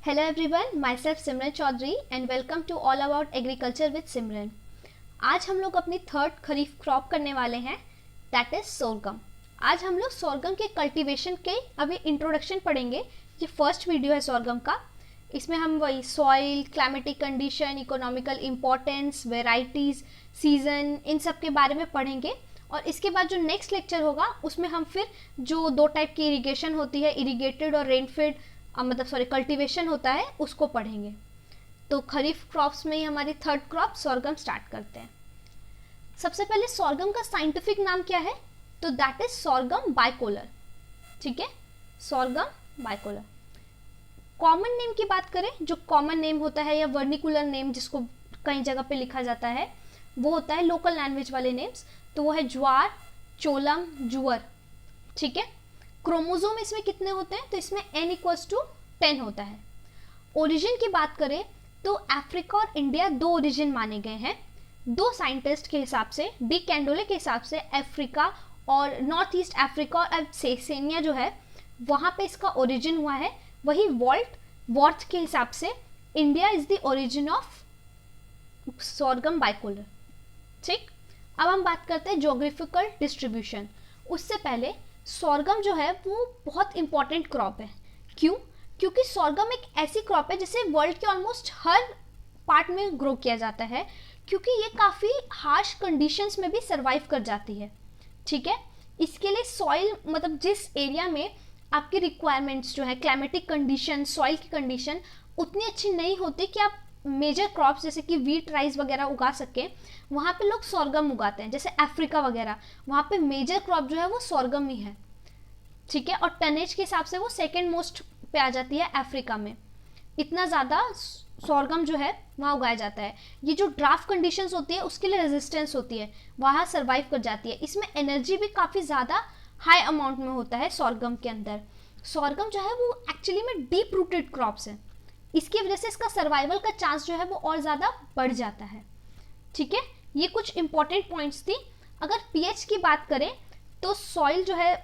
Hello everyone, myself Simran Chaudhary and welcome to all about agriculture with Simran. आज हम लोग अपनी थर्ड खरीफ क्रॉप करने वाले हैं, दैट इज सोरगम। आज हम लोग सोरगम के कल्टीवेशन के अभी इंट्रोडक्शन पढ़ेंगे। ये फर्स्ट वीडियो है सोरगम का। इसमें हम वही soil, climatic condition, economical importance, varieties, season, इन सब के बारे में पढ़ेंगे। और इसके बाद जो नेक्स्ट लेक्चर होगा उसमें हम फिर जो दो टाइप की इरिगेशन होती है, इरिगेटेड और रेनफेड कल्टीवेशन होता है, उसको पढ़ेंगे। तो खरीफ क्रॉप्स में ही हमारी थर्ड क्रॉप सोरगम स्टार्ट करते हैं। सबसे पहले सोरगम का साइंटिफिक नाम क्या है? तो दैट इज सोरगम बाइकोलर। ठीक है, सोरगम बाइकोलर। कॉमन नेम की बात करें, जो कॉमन नेम होता है या वर्निकुलर नेम जिसको कई जगह पे लिखा जाता है, वो होता है लोकल लैंग्वेज वाले नेम्स। तो वो है ज्वार, चोलम, जुअर। ठीक है। क्रोमोसोम इसमें कितने होते हैं? तो इसमें n = 10 होता है। ओरिजिन की बात करें तो अफ्रीका और इंडिया दो ओरिजिन माने गए हैं। दो साइंटिस्ट के हिसाब से, डी कैंडोले के हिसाब से अफ्रीका और नॉर्थ ईस्ट अफ्रीका और अब्सिसिनिया जो है वहाँ पे इसका ओरिजिन हुआ है। वही वॉर्थ के हिसाब से India is the origin of sorghum bicolor. ठीक। अब हम बात करते हैं ज्योग्राफिकल डिस्ट्रीब्यूशन। उससे पहले सोरगम जो है वो बहुत इंपॉर्टेंट क्रॉप है। क्यों? क्योंकि सोरगम एक ऐसी क्रॉप है जिसे वर्ल्ड के ऑलमोस्ट हर पार्ट में ग्रो किया जाता है, क्योंकि ये काफ़ी हार्श कंडीशंस में भी सर्वाइव कर जाती है। ठीक है। इसके लिए सॉइल, मतलब जिस एरिया में आपकी रिक्वायरमेंट्स जो है, क्लाइमेटिक कंडीशन, सॉइल की कंडीशन उतनी अच्छी नहीं होती कि आप मेजर क्रॉप्स जैसे कि वीट, राइस वगैरह उगा सके, वहाँ पे लोग सोरगम उगाते हैं। जैसे अफ्रीका वगैरह, वहाँ पे मेजर क्रॉप जो है वो सोरगम ही है। ठीक है। और टनेज के हिसाब से वो सेकेंड मोस्ट पे आ जाती है अफ्रीका में। इतना ज़्यादा सोरगम जो है वहाँ उगाया जाता है। ये जो ड्राफ्ट कंडीशंस होती है उसके लिए रेजिस्टेंस होती है, वहाँ सर्वाइव कर जाती है। इसमें एनर्जी भी काफ़ी ज़्यादा हाई अमाउंट में होता है सोरगम के अंदर। सोरगम जो है वो एक्चुअली में डीप रूटेड क्रॉप्स है, इसकी वजह से इसका सर्वाइवल का चांस जो है वो और ज़्यादा बढ़ जाता है। ठीक है। ये कुछ इंपॉर्टेंट पॉइंट्स थी। अगर पीएच की बात करें तो सॉइल जो है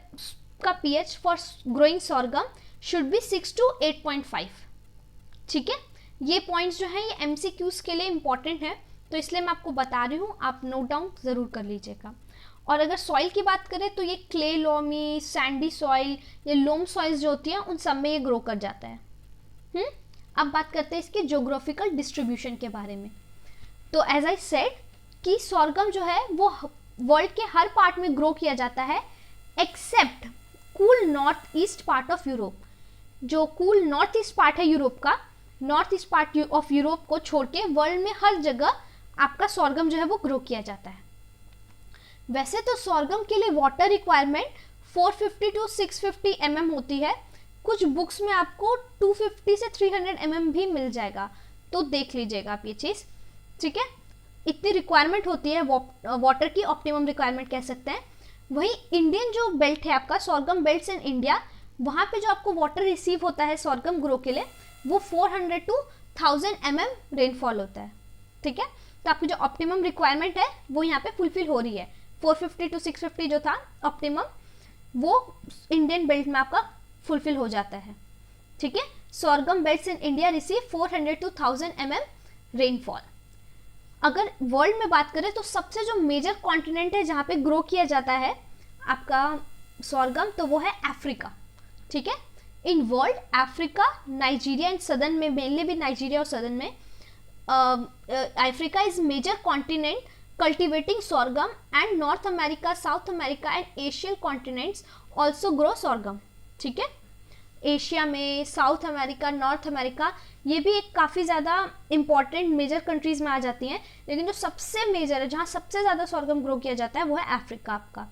का pH for growing sorghum should be 6 to 8.5। ठीक है। ये पॉइंट्स जो हैं ये एमसीक्यूज के लिए इंपॉर्टेंट है, तो इसलिए मैं आपको बता रही हूँ, आप नोट डाउन ज़रूर कर लीजिएगा। और अगर सॉइल की बात करें तो ये क्ले, लोमी, सैंडी सॉइल, ये लोम सॉइल्स जो होती हैं उन सब में ये ग्रो कर जाता है। अब बात करते हैं इसके ज्योग्राफिकल डिस्ट्रीब्यूशन के बारे में। तो एज आई सेड कि सोरगम जो है वो वर्ल्ड के हर पार्ट में ग्रो किया जाता है except cool north east part of Europe. जो कूल नॉर्थ ईस्ट पार्ट है यूरोप का, north east part of Europe को छोड़ के वर्ल्ड में हर जगह आपका सोरगम जो है वो ग्रो किया जाता है। वैसे तो सोरगम के लिए वाटर रिक्वायरमेंट 450 to 650 mm होती है। कुछ बुक्स में आपको 250 से 300 mm भी मिल जाएगा, तो देख लीजिएगा आप ये चीज़। ठीक है। इतनी रिक्वायरमेंट होती है वाटर की, ऑप्टिमम रिक्वायरमेंट कह सकते हैं। वही इंडियन जो बेल्ट है आपका, सोरगम बेल्ट्स इन इंडिया, वहाँ पे जो आपको वाटर रिसीव होता है सोरगम ग्रो के लिए वो 400 to 1000 mm रेनफॉल होता है। ठीक है। तो आपकी जो ऑप्टिमम रिक्वायरमेंट है वो यहाँ पे फुलफिल हो रही है। 450 to 650 जो था ऑप्टिमम, वो इंडियन बेल्ट में आपका फुलफिल हो जाता है। ठीक है। Sorghum belts in India receive 400 to 1000 mm rainfall. अगर वर्ल्ड में बात करें तो सबसे जो मेजर कॉन्टिनेंट है जहाँ पे ग्रो किया जाता है आपका सोरगम, तो वो है अफ्रीका। ठीक है। In world Africa, Nigeria and southern में, मेनली भी नाइजीरिया और सदर्न में, Africa is major continent cultivating sorghum and north America, south America and Asian continents also grow sorghum. ठीक है। एशिया में, साउथ अमेरिका, नॉर्थ अमेरिका, ये भी एक काफ़ी ज़्यादा इंपॉर्टेंट मेजर कंट्रीज़ में आ जाती हैं, लेकिन जो सबसे मेजर है, जहाँ सबसे ज़्यादा सोरगम ग्रो किया जाता है, वो है अफ्रीका आपका।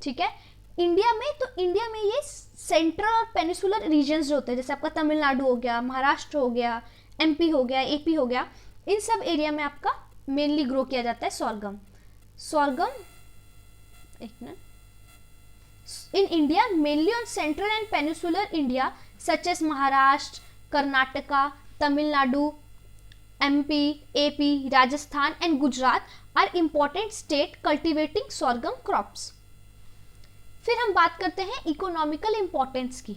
ठीक है। इंडिया में, तो इंडिया में ये सेंट्रल और पेनिसुलर रीजन्स जो होते हैं, जैसे आपका तमिलनाडु हो गया, महाराष्ट्र हो गया, एमपी हो गया, एपी हो गया, इन सब एरिया में आपका मेनली ग्रो किया जाता है सोरगम। एक minute. In India, mainly on central and peninsular India, such as Maharashtra, Karnataka, Tamil Nadu, MP, AP, Rajasthan and Gujarat are important state cultivating sorghum crops. फिर हम बात करते हैं इकोनॉमिकल इम्पोर्टेंस की,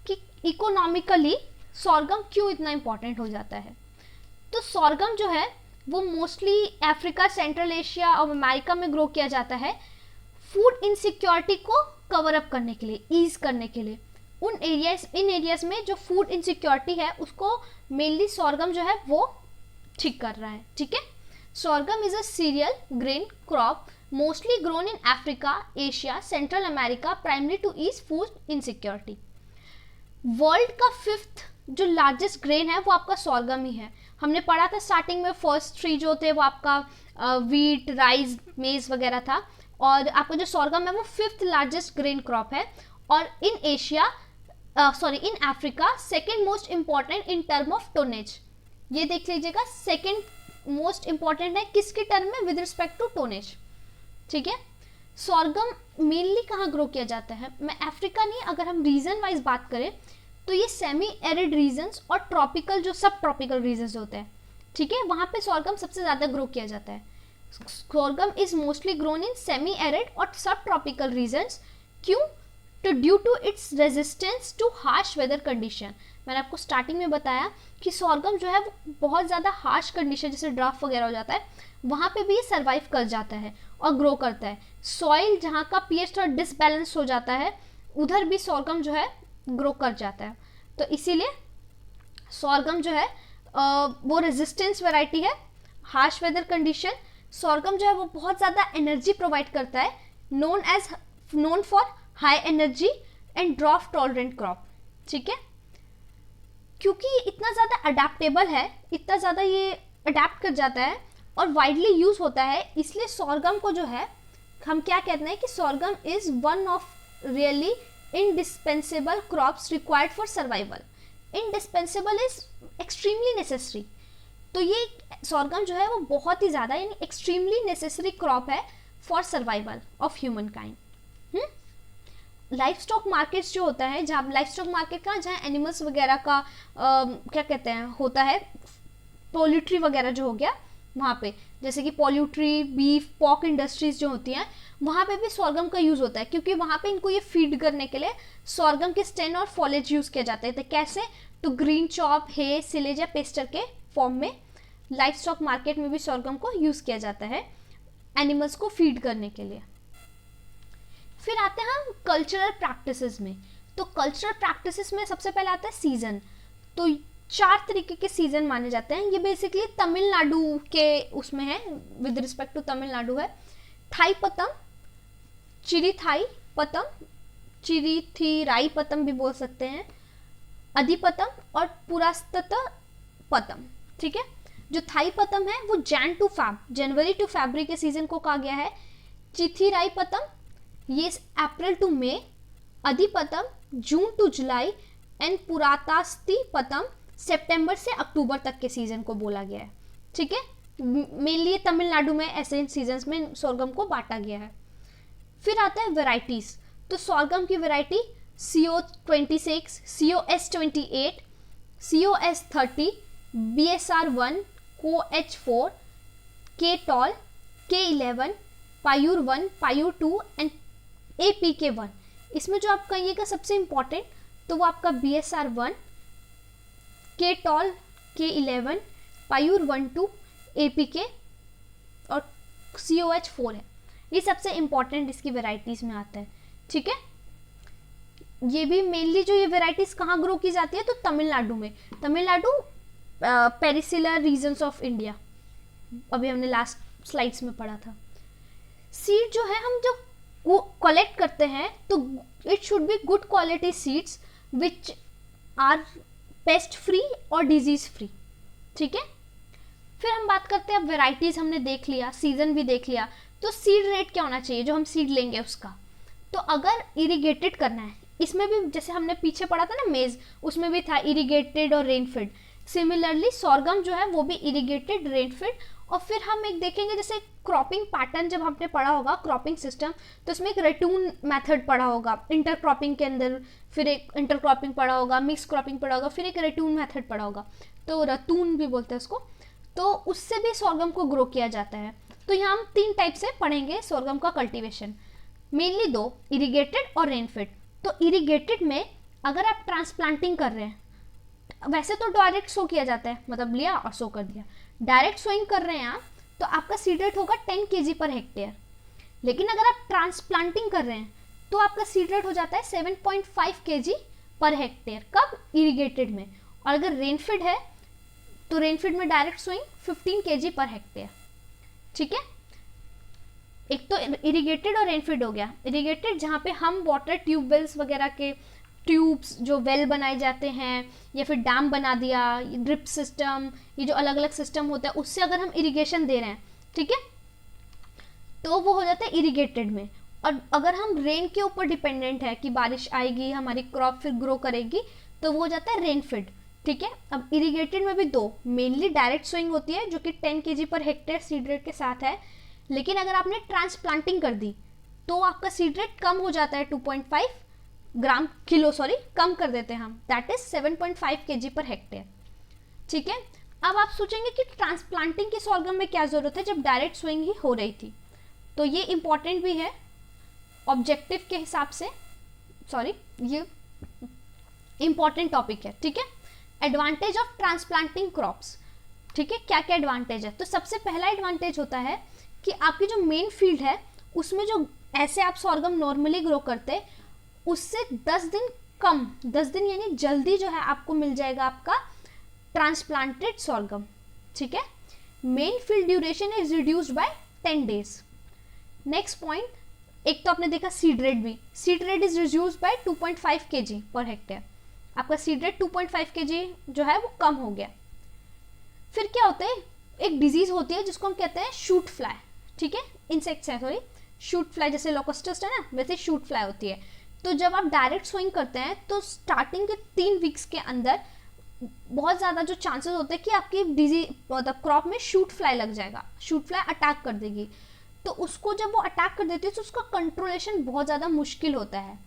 कि इकोनॉमिकली सॉर्गम क्यों इतना इम्पॉर्टेंट हो जाता है। तो सॉर्गम जो है वो मोस्टली अफ्रीका, सेंट्रल एशिया और अमेरिका में ग्रो किया जाता है फूड इनसिक्योरिटी को कवर अप करने के लिए, ईज करने के लिए। इन एरियाज में जो फूड इनसिक्योरिटी है उसको मेनली सॉर्गम जो है वो ठीक कर रहा है। ठीक है, sorghum is a cereal grain crop mostly grown in Africa, Asia, central America, primary to ease food insecurity. World का 5th जो लार्जेस्ट ग्रेन है वो आपका सॉर्गम ही है। हमने पढ़ा था स्टार्टिंग में फर्स्ट 3 जो थे वो आपका वीट, राइस, मेज वगैरह था, और आपका जो सॉर्गम है वो 5th लार्जेस्ट ग्रेन क्रॉप है। और in Asia in Africa second most important in term of tonnage. ये देख लीजिएगा, सेकेंड मोस्ट इम्पॉर्टेंट है किसके टर्म में, विद रिस्पेक्ट टू टोनेज। ठीक है, सॉर्गम मेनली कहाँ ग्रो किया जाता है, मैं अफ्रीका नहीं, अगर हम रीजन वाइज बात करें तो ये सेमी एरिड रीजन्स और ट्रॉपिकल जो सब ट्रॉपिकल रीजन्स होते हैं, ठीक है, वहाँ पे सॉर्गम सबसे ज़्यादा ग्रो किया जाता है। Sorghum is mostly grown in semi arid और सब ट्रॉपिकल रीजन्स। क्यों? तो due to its resistance to harsh weather condition. मैंने आपको स्टार्टिंग में बताया कि सॉर्गम जो है वो बहुत ज़्यादा हार्श कंडीशन जैसे ड्राफ्ट वगैरह हो जाता है वहाँ पे भी ये सर्वाइव कर जाता है और ग्रो करता है। सॉइल जहाँ का पीएच थोड़ा डिसबैलेंस हो जाता है उधर भी सॉर्गम जो है ग्रो कर जाता है। तो इसीलिए सॉर्गम जो है वो रेजिस्टेंस वैरायटी है, हार्श वेदर कंडीशन। सॉर्गम जो है वो बहुत ज़्यादा एनर्जी प्रोवाइड करता है, known for high energy and draft tolerant crop. ठीक है, क्योंकि ये इतना ज़्यादा अडेप्टेबल है, इतना ज़्यादा ये अडेप्ट कर जाता है और वाइडली यूज होता है, इसलिए सॉर्गम को जो है हम क्या कहते हैं कि sorghum is one of really indispensable crops required for survival. Indispensable is extremely necessary. तो ये सॉर्गम जो है वो बहुत ही ज़्यादा यानी एक्सट्रीमली नेसेसरी क्रॉप है for survival of human kind. Life stock markets जो होता है, जहाँ लाइफ स्टॉक मार्केट का जहाँ एनिमल्स वगैरह का क्या कहते हैं होता है, पोल्ट्री वगैरह जो हो गया वहाँ पे, जैसे कि पोल्ट्री, बीफ, पॉक इंडस्ट्रीज जो होती हैं वहाँ पे भी सॉर्गम का यूज़ होता है, क्योंकि वहाँ पे इनको ये फीड करने के लिए सॉर्गम के स्टेन और फॉलेज यूज़ किया जाता है। तो कैसे? तो ग्रीन चॉप, हे, सिलेज या पेस्टर के फॉर्म में लाइफ स्टॉक मार्केट में भी सॉर्गम को यूज़ किया जाता है एनिमल्स को फीड करने के लिए। फिर आते हैं हम कल्चरल प्रैक्टिसेस में। तो कल्चरल प्रैक्टिसेस में सबसे पहले आता है सीजन। तो 4 तरीके के सीजन माने जाते हैं, ये बेसिकली तमिलनाडु के उसमें है, विद रिस्पेक्ट टू तमिलनाडु है। थाई पतम, चिरीथाई पतम, चिरीथिराई पतम भी बोल सकते हैं, अधिपतम और पुरास्तत पतम। ठीक है, जो थाई पतम है वो जनवरी टू फरवरी के सीजन को कहा गया है। चिथिराई पतम ये April to May, Adipattam June to July and Purattasi pattam सितंबर से अक्टूबर तक के सीजन को बोला गया है। ठीक है, मेनली तमिलनाडु में ऐसे सीजन्स में सॉर्गम को बांटा गया है। फिर आता है वेराइटीज। तो सॉर्गम की variety CO26, COS28, COS30, BSR1, COH4, K-tol, K11, Payur1, Payur2 and APK1। इसमें जो आप कहिएगा सबसे इम्पॉर्टेंट तो वो आपका BSR1, K-tol, K11, Payur12, APK और COH4 है। ये सबसे इम्पॉर्टेंट इसकी वेराइटीज़ में आता है। ठीक है, ये भी मेनली जो ये वेराइटीज़ कहाँ ग्रो की जाती है तो तमिलनाडु में। Tamil Nadu peninsular regions of India, अभी हमने लास्ट स्लाइड्स में पढ़ा था। सीड जो है हम जो कलेक्ट करते हैं तो it should be good quality seeds which are pest free और डिजीज फ्री। ठीक है, फिर हम बात करते हैं, अब वेराइटीज़ हमने देख लिया, सीजन भी देख लिया, तो सीड रेट क्या होना चाहिए जो हम सीड लेंगे उसका। तो अगर इरिगेटेड करना है, इसमें भी जैसे हमने पीछे पढ़ा था ना मेज, उसमें भी था इरिगेटेड और रेनफीड। सिमिलरली सॉर्गम जो है वो भी इरिगेटेड, रेनफीड। और फिर हम एक देखेंगे जैसे क्रॉपिंग पैटर्न, जब हमने पढ़ा होगा क्रॉपिंग सिस्टम तो इसमें एक रेटून मेथड पढ़ा होगा इंटर क्रॉपिंग के अंदर, फिर एक इंटर क्रॉपिंग पढ़ा होगा, मिक्स क्रॉपिंग पढ़ा होगा, फिर एक रेटून मेथड पढ़ा होगा, तो रतून भी बोलते हैं उसको। तो उससे भी सॉर्गम को ग्रो किया जाता है। तो यहाँ हम 3 टाइप से पढ़ेंगे सॉर्गम का कल्टीवेशन, मेनली 2, इरिगेटेड और रेनफीड। तो इरिगेटेड में अगर आप ट्रांसप्लांटिंग कर रहे हैं, वैसे तो डायरेक्ट सो किया जाता है, मतलब लिया और सो कर दिया। डायरेक्ट सोइंग कर रहे हैं आप तो आपका सीड रेट होगा 10 kg पर हेक्टेयर। लेकिन अगर आप ट्रांसप्लांटिंग कर रहे हैं तो आपका सीड रेट हो जाता है 7.5 kg पर हेक्टेयर। कब? इरिगेटेड में। और अगर रेनफीड है तो रेनफीड में direct sowing 15 kg per hectare. ठीक है, एक तो इरिगेटेड और रेनफीड हो गया। इरिगेटेड जहाँ पे हम वाटर ट्यूबवेल्स वगैरह के ट्यूब्स जो वेल बनाए जाते हैं या फिर डैम बना दिया, ड्रिप सिस्टम, ये जो अलग अलग सिस्टम होता है उससे अगर हम इरिगेशन दे रहे हैं, ठीक है, तो वो हो जाता है इरिगेटेड में। और अगर हम रेन के ऊपर डिपेंडेंट है कि बारिश आएगी हमारी क्रॉप फिर ग्रो करेगी, तो वो हो जाता है रेनफीड। ठीक है, अब इरिगेटेड में भी दो, मेनली डायरेक्ट सोइंग होती है जो कि 10 kg per hectare seed rate के साथ है। लेकिन अगर आपने ट्रांसप्लांटिंग कर दी तो आपका सीड रेट कम हो जाता है, 2.5 ग्राम किलो सॉरी कम कर देते हैं हम, that is 7.5 kg per hectare. ठीक है, अब आप सोचेंगे कि ट्रांसप्लांटिंग की सॉर्गम में क्या जरूरत है जब डायरेक्ट सोइंग ही हो रही थी। तो ये इंपॉर्टेंट भी है ऑब्जेक्टिव के हिसाब से, सॉरी ये इंपॉर्टेंट टॉपिक है। ठीक है, एडवांटेज ऑफ ट्रांसप्लांटिंग क्रॉप्स। ठीक है, क्या क्या एडवांटेज है? तो सबसे पहला एडवांटेज होता है कि आपकी जो मेन फील्ड है उसमें जो ऐसे आप सॉर्गम नॉर्मली ग्रो करते उससे 10 दिन कम, 10 दिन यानी जल्दी जो है आपको मिल जाएगा आपका ट्रांसप्लांटेड सॉर्गम। ठीक है, main field duration is reduced by 10 days। Next point, एक तो आपने देखा सीड रेट भी, seed rate is reduced by 2.5 kg per hectare. आपका सीड रेट 2.5 kg जो है वो कम हो गया। फिर क्या होता है, एक डिजीज होती है जिसको हम कहते हैं शूट फ्लाई। ठीक है, इंसेक्ट्स है सॉरी, शूट फ्लाई, जैसे लोकस्टस है ना वैसे शूट फ्लाई होती है। तो जब आप डायरेक्ट सोइंग करते हैं तो स्टार्टिंग के 3 वीक्स के अंदर बहुत ज़्यादा जो चांसेस होते हैं कि आपकी डिजीज मतलब क्रॉप में शूट फ्लाई लग जाएगा, शूट फ्लाई अटैक कर देगी। तो उसको जब वो अटैक कर देती है तो उसका कंट्रोलेशन बहुत ज़्यादा मुश्किल होता है।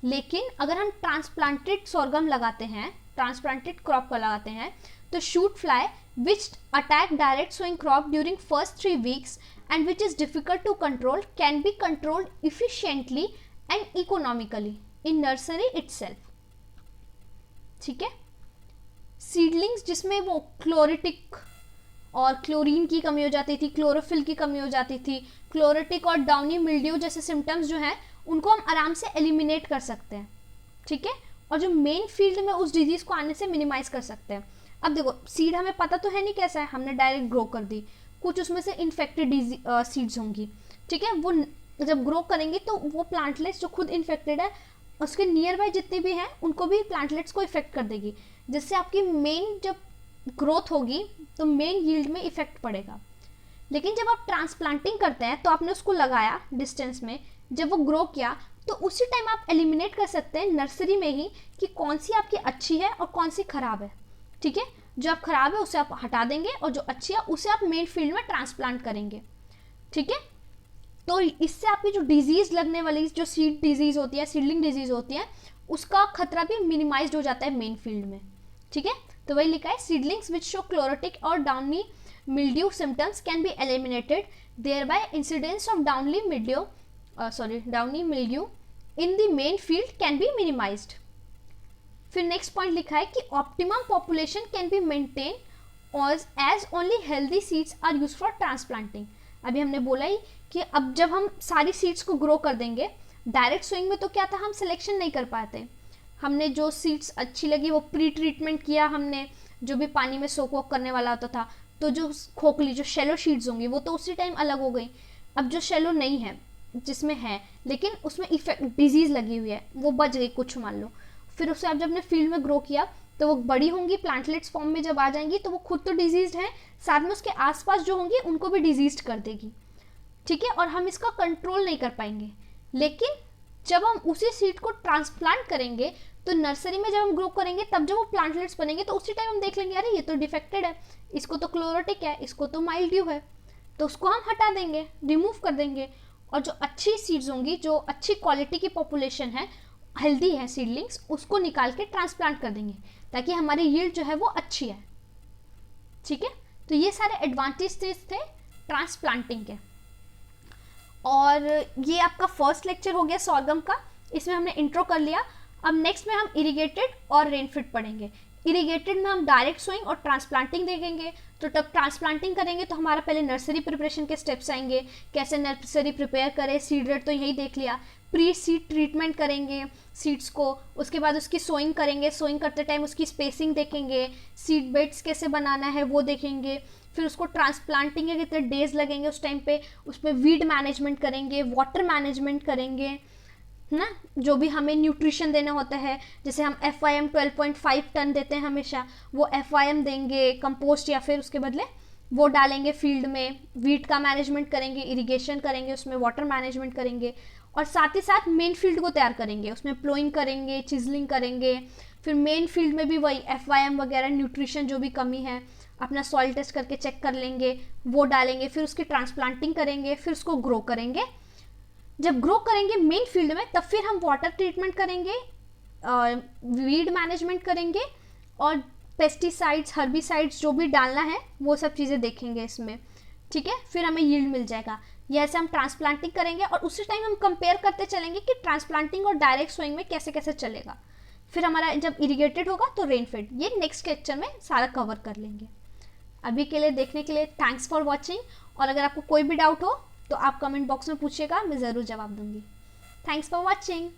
लेकिन अगर हम ट्रांसप्लांटेड सॉर्गम लगाते हैं, ट्रांसप्लांटेड क्रॉप को लगाते हैं, तो shoot fly which attack direct sowing crop during first 3 weeks and which is difficult to control can be controlled efficiently and economically in nursery itself। ठीक है, सीडलिंग्स जिसमें वो क्लोरिटिक और क्लोरीन की कमी हो जाती थी, क्लोरोफिल की कमी हो जाती थी, क्लोरिटिक और डाउनी मिल्ड्यू जैसे सिम्टम्स जो हैं उनको हम आराम से एलिमिनेट कर सकते हैं। ठीक है, और जो मेन फील्ड में उस डिजीज को आने से मिनिमाइज कर सकते हैं। अब देखो सीड हमें पता तो है नहीं कैसा है, हमने डायरेक्ट ग्रो कर दी, कुछ उसमें से इन्फेक्टेड सीड्स होंगी। ठीक है, वो जब ग्रो करेंगे तो वो प्लांटलेट्स जो खुद इन्फेक्टेड है उसके नियर बाय जितने भी हैं उनको भी प्लांटलेट्स को इफेक्ट कर देगी, जिससे आपकी मेन जब ग्रोथ होगी तो मेन यील्ड में इफेक्ट पड़ेगा। लेकिन जब आप ट्रांसप्लांटिंग करते हैं तो आपने उसको लगाया डिस्टेंस में, जब वो ग्रो किया तो उसी टाइम आप एलिमिनेट कर सकते हैं नर्सरी में ही कि कौन सी आपकी अच्छी है और कौन सी खराब है। ठीक है, जो आप खराब है उसे आप हटा देंगे और जो अच्छी है उसे आप मेन फील्ड में ट्रांसप्लांट करेंगे। ठीक है, तो इससे आपकी जो डिजीज लगने वाली जो सीड डिजीज होती है, सीडलिंग डिजीज होती है, उसका खतरा भी मिनिमाइज हो जाता है मेन फील्ड में। ठीक है, तो वही लिखा है सीडलिंग्स विच शो क्लोरोटिक और downy mildew symptoms can be eliminated thereby incidence of downy mildew in the main field can be minimized. फिर नेक्स्ट पॉइंट लिखा है कि optimum population can be maintain as only healthy seeds are use for transplanting. अभी हमने बोला ही कि अब जब हम सारी सीड्स को ग्रो कर देंगे, डायरेक्ट सोइंग में तो क्या था, हम सिलेक्शन नहीं कर पाते, हमने जो सीड्स अच्छी लगी वो प्री ट्रीटमेंट किया हमने, जो भी पानी में सोक वोक करने वाला होता था, तो जो खोखली जो शेलो सीड्स होंगी वो तो उसी टाइम अलग हो गई। अब जो शेलो नहीं है, जिसमें है लेकिन उसमें इफेक्ट डिजीज लगी हुई है, वो बच गई कुछ मान लो, फिर उसे आप जब ने फील्ड में ग्रो किया तो वो बड़ी होंगी, प्लांटलेट्स फॉर्म में जब आ जाएंगी तो वो खुद तो डिजीज्ड है, साथ में उसके आसपास जो होंगी उनको भी डिजीज्ड कर देगी। ठीक है, और हम इसका कंट्रोल नहीं कर पाएंगे। लेकिन जब हम उसी सीड को ट्रांसप्लांट करेंगे तो नर्सरी में जब हम ग्रो करेंगे तब जब वो प्लांटलेट्स बनेंगे तो उसी टाइम हम देख लेंगे अरे ये तो डिफेक्टेड है, इसको तो क्लोरोटिक है, इसको तो माइल्ड्यू है, तो उसको हम हटा देंगे, रिमूव कर देंगे। और जो अच्छी सीड्स होंगी, जो अच्छी क्वालिटी की पॉपुलेशन है, हेल्दी है सीडलिंग्स, उसको निकाल के ट्रांसप्लांट कर देंगे ताकि हमारी यील्ड जो है वो अच्छी है। ठीक है, तो ये सारे एडवांटेज थे ट्रांसप्लांटिंग के। और ये आपका फर्स्ट लेक्चर हो गया सॉर्गम का, इसमें हमने इंट्रो कर लिया। अब नेक्स्ट में हम इरिगेटेड और रेनफीड पढ़ेंगे। इरिगेटेड में हम डायरेक्ट सोइंग और ट्रांसप्लांटिंग देखेंगे। तो तब ट्रांसप्लांटिंग करेंगे तो हमारा पहले नर्सरी प्रिपरेशन के स्टेप्स आएंगे, कैसे नर्सरी प्रिपेयर करें, सीड रेट तो यही देख लिया, प्री सीड ट्रीटमेंट करेंगे सीड्स को, उसके बाद उसकी सोइंग करेंगे, सोइंग करते टाइम उसकी स्पेसिंग देखेंगे, सीड बेड्स कैसे बनाना है वो देखेंगे, फिर उसको ट्रांसप्लांटिंग के कितने डेज लगेंगे उस टाइम पे, उसमें वीड मैनेजमेंट करेंगे, वाटर मैनेजमेंट करेंगे ना, जो भी हमें न्यूट्रिशन देना होता है, जैसे हम FIM 12.5 टन देते हैं हमेशा, वो FIM देंगे, कंपोस्ट या फिर उसके बदले वो डालेंगे फील्ड में, वीट का मैनेजमेंट करेंगे, इरिगेशन करेंगे, उसमें वाटर मैनेजमेंट करेंगे, और साथ ही साथ मेन फील्ड को तैयार करेंगे, उसमें प्लोइंग करेंगे, चिजलिंग करेंगे, फिर मेन फील्ड में भी वही FIM वगैरह न्यूट्रिशन जो भी कमी है अपना सॉइल टेस्ट करके चेक कर लेंगे, वो डालेंगे, फिर उसकी ट्रांसप्लांटिंग करेंगे, फिर उसको ग्रो करेंगे। जब ग्रो करेंगे मेन फील्ड में तब फिर हम वाटर ट्रीटमेंट करेंगे, वीड मैनेजमेंट करेंगे, और पेस्टिसाइड्स हर्बिसाइड्स जो भी डालना है वो सब चीज़ें देखेंगे इसमें, ठीक है। फिर हमें यील्ड मिल जाएगा। ये ऐसे हम ट्रांसप्लांटिंग करेंगे और उसी टाइम हम कंपेयर करते चलेंगे कि ट्रांसप्लांटिंग और डायरेक्ट सोइंग में कैसे कैसे चलेगा। फिर हमारा जब इरिगेटेड होगा तो रेनफेड, ये नेक्स्ट लेक्चर में सारा कवर कर लेंगे। अभी के लिए देखने के लिए थैंक्स फॉर वॉचिंग, और अगर आपको कोई भी डाउट हो तो आप कमेंट बॉक्स में पूछिएगा, मैं ज़रूर जवाब दूंगी। Thanks for watching.